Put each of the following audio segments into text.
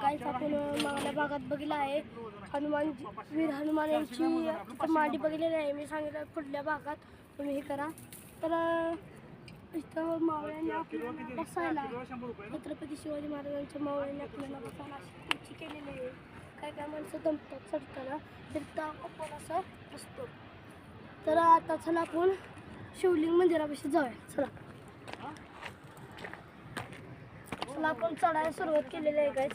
काहीच आपण मागल्या भागात बघितलं आहे वीर हनुमान यांची मांडी बघितलेली आहे. मी सांगितलं पुढल्या भागात तुम्ही हे करा. तर इथं मावळ्यांनी आपल्याला बसायला छत्रपती शिवाजी महाराजांच्या मावळ्यांनी आपल्याला बसायला अशी केलेली आहे. काय काय माणसं दमतात चढताना तर आपण असं असतो. तर आता चला आपण शिवलिंग मंदिरापाशी जाऊया. चला आपण चढायला सुरुवात केलेली आहे गाईज.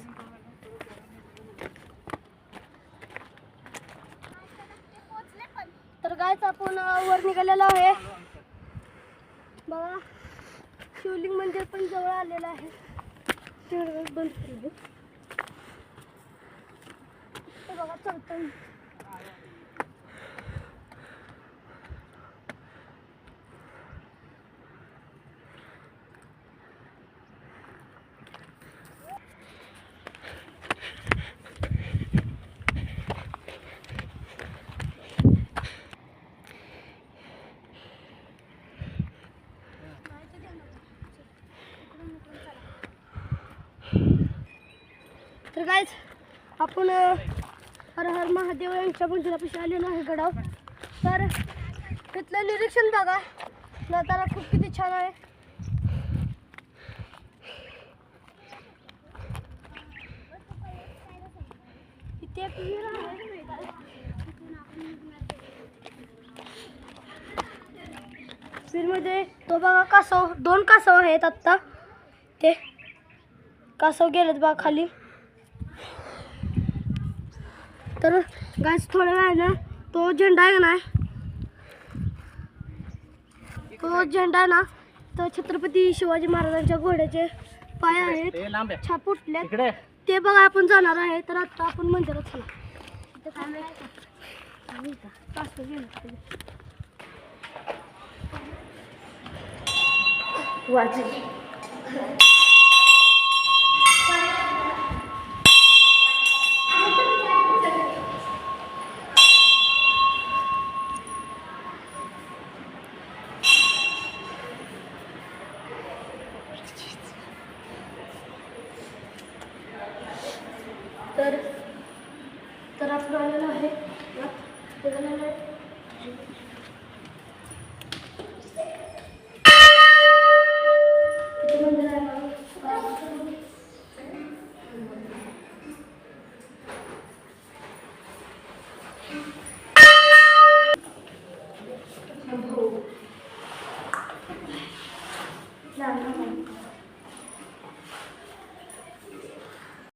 तर गाईज आपण वर निघालेलो आहे बघा. शिवलिंग मंदिर पण जवळ आलेलं आहे. बंद केलं बघा चढताना. तर गाईज आपण हर हर महादेव यांच्या मंदिरापाशी आलेलो आहे गडावर. तर तिथलं निरीक्षण बघा नजारा खूप किती छान आहे. इथे एक विहीर आहे. विहीरमध्ये तो बघा कासव, 2 कासव आहेत. आत्ता ते कासव गेलेत बघा खाली. तर गाईस थोड्या वेळानं तो झेंडा आहे ना, तो झेंडा आहे ना, तर छत्रपती शिवाजी महाराजांच्या घोड्याचे पाय आहेत छापुटले ते बघा आपण जाणार आहे. तर आता आपण मंदिरात चला. तर आपण आलेलो आहे.